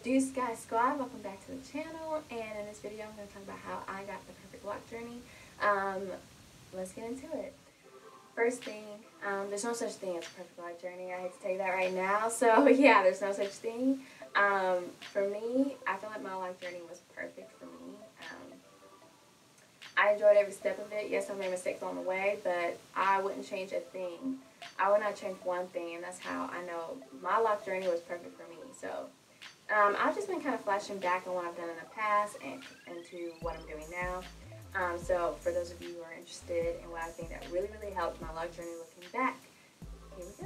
Skyy, welcome back to the channel, and in this video I'm going to talk about how I got the perfect lock journey. Let's get into it. First thing, there's no such thing as a perfect lock journey. I hate to tell you that right now. So yeah, there's no such thing. For me, I feel like my lock journey was perfect for me. I enjoyed every step of it. Yes, I made mistakes on the way, but I wouldn't change a thing. I would not change one thing, and that's how I know my lock journey was perfect for me. So I've just been kind of flashing back on what I've done in the past and to what I'm doing now. So for those of you who are interested in what I think that really helped my lock journey looking back, here we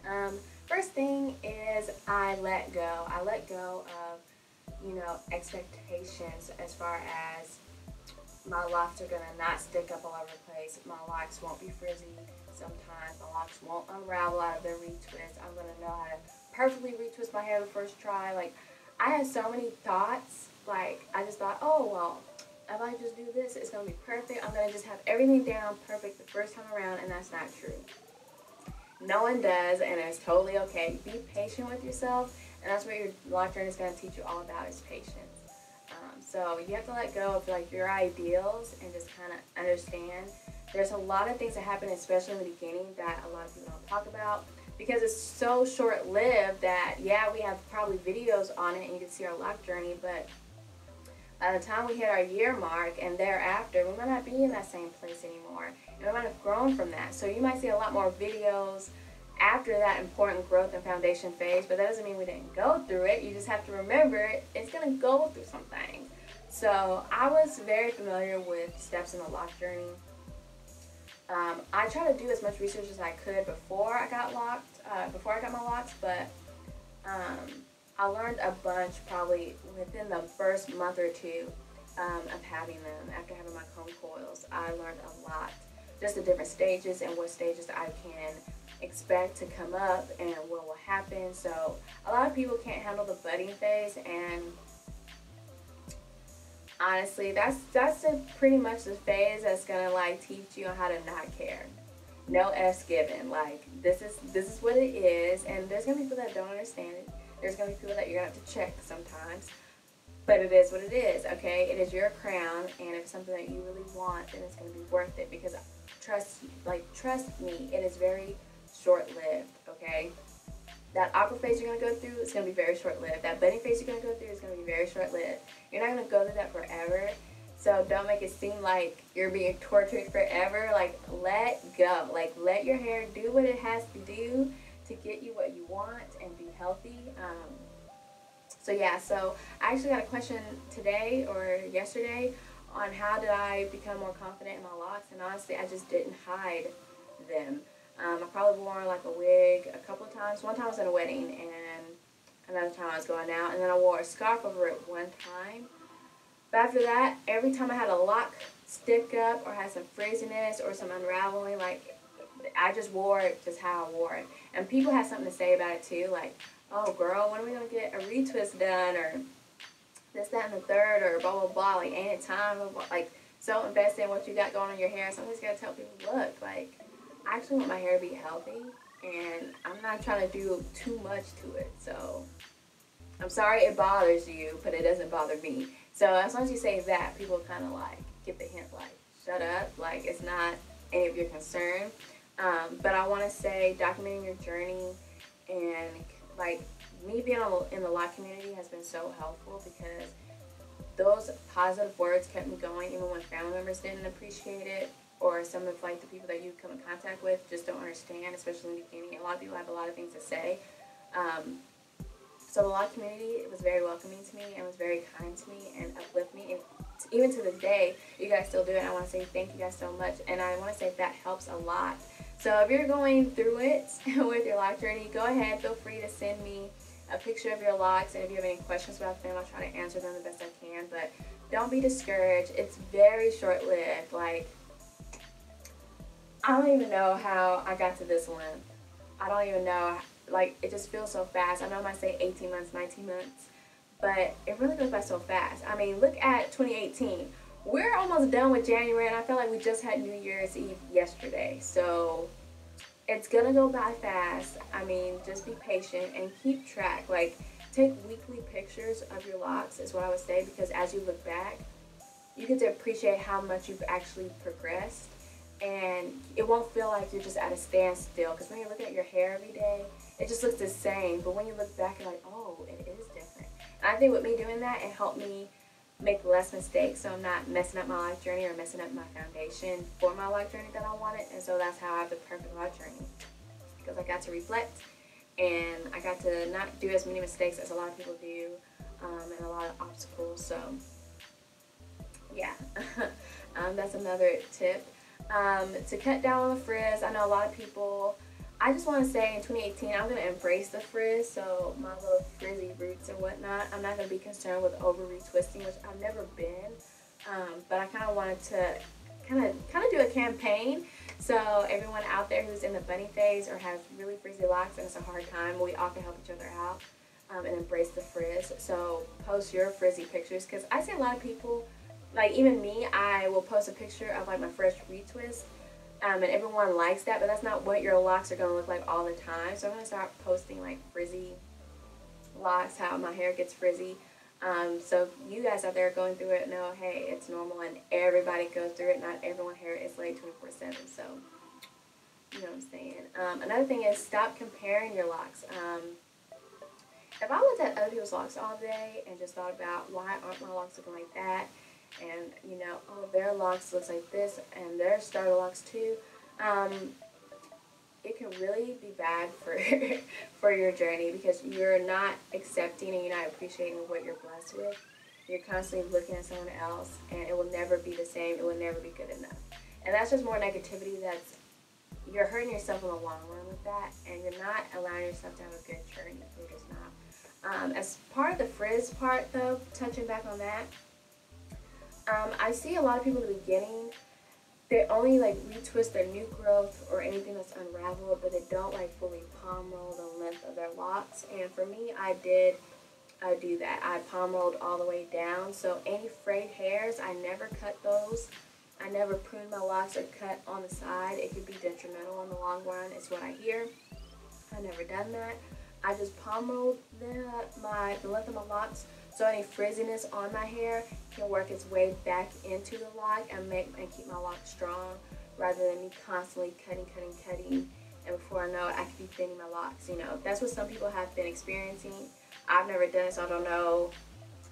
go. First thing is I let go. I let go of, expectations as far as my locks are going to not stick up all over the place. My locks won't be frizzy sometimes. My locks won't unravel out of their retwist. I'm going to know how to perfectly retwist my hair the first try. Like, I had so many thoughts. Like, I just thought, oh, well, if I just do this, it's going to be perfect. I'm going to just have everything down perfect the first time around, and that's not true. No one does, and it's totally okay. Be patient with yourself, and that's what your lock journey is going to teach you all about, is patience. So you have to let go of like your ideals and just kind of understand there's a lot of things that happen, especially in the beginning, that a lot of people don't talk about because it's so short-lived that, yeah, we have probably videos on it and you can see our lock journey, but by the time we hit our year mark and thereafter, we might not be in that same place anymore, and we might have grown from that. So you might see a lot more videos after that important growth and foundation phase, but that doesn't mean we didn't go through it. You just have to remember it's going to go through some things. So I was very familiar with steps in the lock journey. I tried to do as much research as I could before I got my locks, but I learned a bunch probably within the first month or two of having them. After having my comb coils, I learned a lot. Just the different stages and what stages I can expect to come up and what will happen. So a lot of people can't handle the budding phase, and honestly, that's pretty much the phase that's gonna like teach you on how to not care. No F's given. Like, this is what it is, and there's gonna be people that don't understand it. There's gonna be people that you're gonna have to check sometimes, but it is what it is. Okay, it is your crown, and if it's something that you really want, then it's gonna be worth it, because trust me, it is very short-lived. Okay, that aqua phase you're going to go through is going to be very short-lived. That budding phase you're going to go through is going to be very short-lived. You're not going to go through that forever, so don't make it seem like you're being tortured forever. Like, let go. Like, let your hair do what it has to do to get you what you want and be healthy. So yeah, so I actually got a question today or yesterday on how did I become more confident in my locks, and honestly, I just didn't hide them. I probably wore like a wig a couple of times. One time I was at a wedding, and another time I was going out, and then I wore a scarf over it one time. But after that, every time I had a lock stick up or had some frizziness or some unraveling, like, I just wore it just how I wore it. And people had something to say about it too, like, oh girl, when are we going to get a retwist done, or this, that, and the third, or blah, blah, blah. Like, ain't it time? Like, so invested in what you got going on in your hair. Somebody's got to tell people, look, like, I actually want my hair to be healthy, and I'm not trying to do too much to it. So I'm sorry it bothers you, but it doesn't bother me. So as long as you say that, people kind of like get the hint, like, shut up, like, it's not any of your concern. But I want to say documenting your journey and like me being in the lock community has been so helpful, because those positive words kept me going even when family members didn't appreciate it, or some of like the people that you come in contact with just don't understand, especially in the beginning. A lot of people have a lot of things to say. So the lock community was very welcoming to me and was very kind to me and uplift me. And even to this day, you guys still do it. I want to say thank you guys so much. And I want to say that helps a lot. So if you're going through it with your lock journey, go ahead. Feel free to send me a picture of your locks. And if you have any questions about them, I'll try to answer them the best I can. But don't be discouraged. It's very short-lived. Like, I don't even know how I got to this length. I don't even know. Like, it just feels so fast. I know I might say 18 months, 19 months, but it really goes by so fast. I mean, look at 2018. We're almost done with January, and I feel like we just had New Year's Eve yesterday. So it's going to go by fast. I mean, just be patient and keep track. Like, take weekly pictures of your locks is what I would say, because as you look back, you get to appreciate how much you've actually progressed, and it won't feel like you're just at a standstill, because when you're looking at your hair every day, it just looks the same, but when you look back, you're like, oh, it is different. And I think with me doing that, it helped me make less mistakes, so I'm not messing up my life journey or messing up my foundation for my life journey that I wanted. And so that's how I have the perfect life journey, because I got to reflect, and I got to not do as many mistakes as a lot of people do, and a lot of obstacles. So yeah, that's another tip. To cut down on the frizz, I know a lot of people, I just want to say in 2018, I'm going to embrace the frizz, so my little frizzy roots and whatnot. I'm not going to be concerned with over retwisting, which I've never been, but I kind of wanted to kind of do a campaign, so everyone out there who's in the bunny phase or has really frizzy locks and it's a hard time, we all can help each other out, and embrace the frizz. So post your frizzy pictures, because I see a lot of people, like even me, I will post a picture of like my fresh retwist, and everyone likes that, but that's not what your locks are going to look like all the time. So I'm going to start posting like frizzy locks, how my hair gets frizzy. So you guys out there going through it know, hey, it's normal and everybody goes through it. Not everyone's hair is laid 24/7, so you know what I'm saying. Another thing is stop comparing your locks. If I looked at other people's locks all day and just thought about why aren't my locks looking like that, and you know, oh, their locks looks like this and their starter locks too, it can really be bad for for your journey, because you're not accepting and you're not appreciating what you're blessed with. You're constantly looking at someone else, and it will never be the same. It will never be good enough, and that's just more negativity. That's, you're hurting yourself in the long run with that, and you're not allowing yourself to have a good journey. You're just not. As part of the frizz part, though, touching back on that, I see a lot of people in the beginning, they only like retwist their new growth or anything that's unraveled, but they don't like fully palm roll the length of their locks. And for me, I did do that. I palm rolled all the way down, so any frayed hairs, I never cut those. I never pruned my locks or cut on the side. It could be detrimental in the long run, is what I hear. I never done that. I just palm rolled the length of my locks, so any frizziness on my hair can work its way back into the lock and keep my lock strong, rather than me constantly cutting, and before I know it, I could be thinning my locks. You know, that's what some people have been experiencing. I've never done it, so I don't know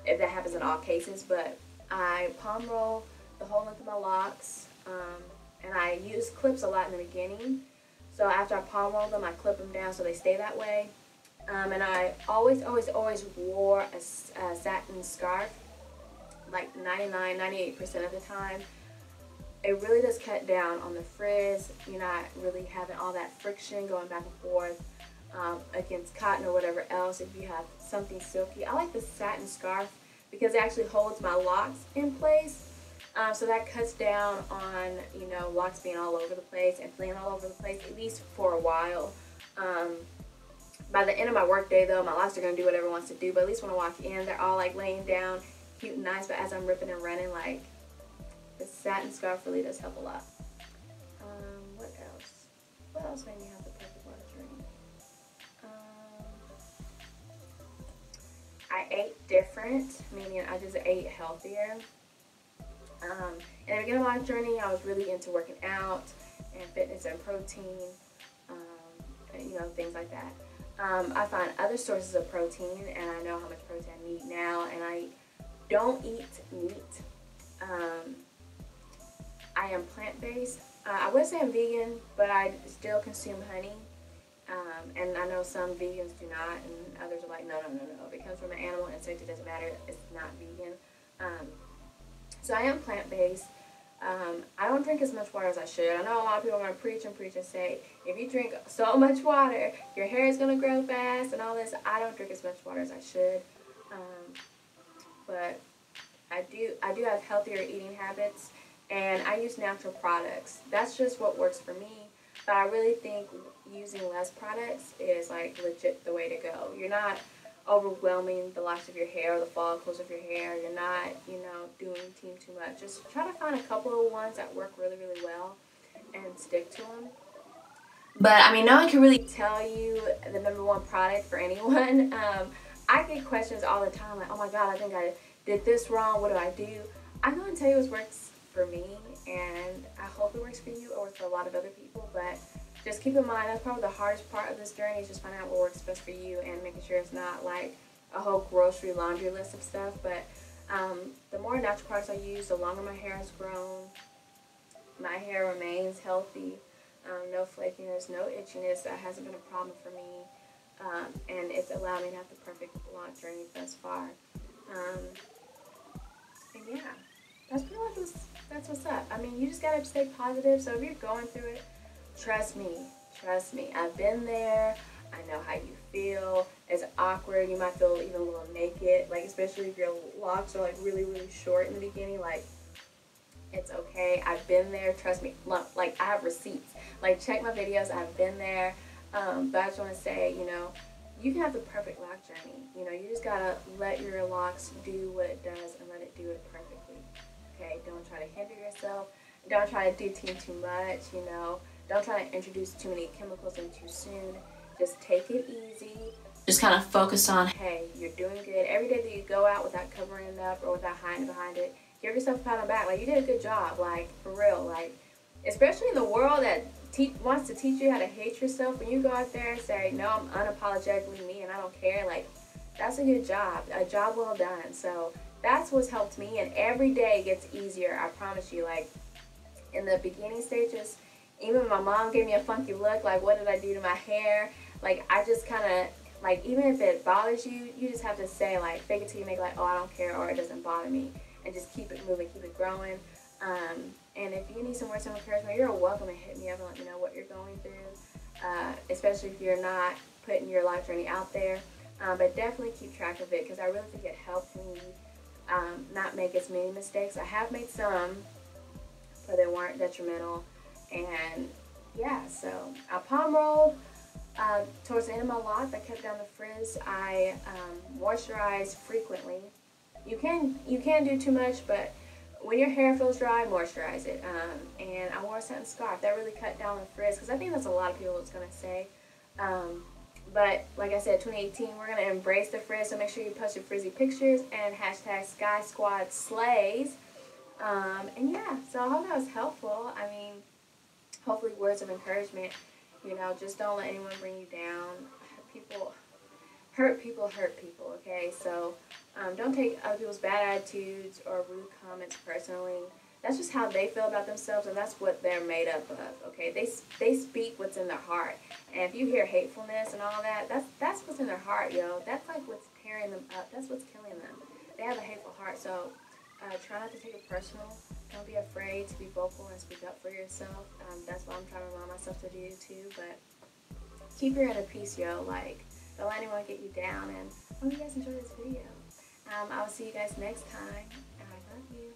if that happens in all cases, but I palm roll the whole length of my locks, and I use clips a lot in the beginning. So after I palm roll them, I clip them down so they stay that way. And I always wore a satin scarf, like 99–98% of the time. It really does cut down on the frizz. You're not really having all that friction going back and forth against cotton or whatever else. If you have something silky, I like the satin scarf because it actually holds my locks in place. So that cuts down on, you know, locks being all over the place and fleeing all over the place, at least for a while. By the end of my work day, though, my locks are going to do whatever it wants to do, but at least when I walk in, they're all like laying down, cute and nice, but as I'm ripping and running, like, the satin scarf really does help a lot. What else? What else made me have the perfect life journey? I ate different, meaning I just ate healthier. In the beginning of my life journey, I was really into working out and fitness and protein, and, you know, things like that. I find other sources of protein, and I know how much protein I need now, and I don't eat meat. I am plant-based. I would say I'm vegan, but I still consume honey. And I know some vegans do not, and others are like, no. If it comes from an animal insect, it doesn't matter. It's not vegan. So I am plant-based. I don't drink as much water as I should. I know a lot of people are going to preach and say, if you drink so much water, your hair is going to grow fast and all this. I don't drink as much water as I should. But I do have healthier eating habits, and I use natural products. That's just what works for me. But I really think using less products is like legit the way to go. You're not overwhelming the locks of your hair or the follicles of your hair. You're not, you know, doing too much. Just try to find a couple of ones that work really well and stick to them. But I mean, no one can really tell you the #1 product for anyone. I get questions all the time like, oh my god, I think I did this wrong, what do I do? I'm going to tell you what works for me, and I hope it works for you or for a lot of other people, but just keep in mind that's probably the hardest part of this journey is just finding out what works best for you and making sure it's not like a whole grocery laundry list of stuff. But the more natural products I use, the longer my hair has grown. My hair remains healthy, no flakiness, no itchiness. That hasn't been a problem for me, and it's allowed me to have the perfect long journey thus far. And yeah, that's what's up. I mean, you just gotta stay positive. So if you're going through it, trust me. I've been there. I know how you feel. It's awkward. You might feel even a little naked, like especially if your locks are like really, really short in the beginning. Like, it's okay. I've been there. Trust me. Like, I have receipts. Like, check my videos. I've been there. But I just want to say, you know, you can have the perfect lock journey. You know, you just gotta let your locks do what it does and let it do it perfectly. Okay? Don't try to hinder yourself. Don't try to do too much, you know. Don't try to introduce too many chemicals in too soon. Just take it easy. Just kind of focus on, hey, you're doing good. Every day that you go out without covering it up or without hiding behind it, give yourself a pat on the back. Like, you did a good job. Like, for real. Like, especially in the world that wants to teach you how to hate yourself, when you go out there and say, no, I'm unapologetically me and I don't care, like, that's a good job. A job well done. So that's what's helped me, and every day gets easier, I promise you. Like, in the beginning stages, even my mom gave me a funky look, like, what did I do to my hair? Like, I just kind of, like, even if it bothers you, you just have to say, like, fake it till you make it, like, oh, I don't care, or it doesn't bother me, and just keep it moving, keep it growing. And if you need some words of encouragement, you're welcome to hit me up and let me know what you're going through, especially if you're not putting your life journey out there. But definitely keep track of it, because I really think it helped me not make as many mistakes. I have made some, but they weren't detrimental. And yeah, so I palm rolled towards the end of my lock. That kept down the frizz. I moisturize frequently. You can do too much, but when your hair feels dry, moisturize it. And I wore a satin scarf. That really cut down the frizz, because I think that's a lot of people was going to say. But like I said, 2018, we're going to embrace the frizz, so make sure you post your frizzy pictures and hashtag Skyy Squad Slays. And yeah, so I hope that was helpful. I mean, hopefully words of encouragement. You know, just don't let anyone bring you down. Hurt people, okay? So don't take other people's bad attitudes or rude comments personally. That's just how they feel about themselves, and that's what they're made up of, okay? They speak what's in their heart. And if you hear hatefulness and all that, that's what's in their heart, yo. That's like what's tearing them up. That's what's killing them. They have a hateful heart, so try not to take it personal. Don't be afraid to be vocal and speak up for yourself. That's what I'm trying to remind myself to do too. But keep your inner peace, yo. Like, don't let anyone get you down. And I hope you guys enjoyed this video. I will see you guys next time. And I love you.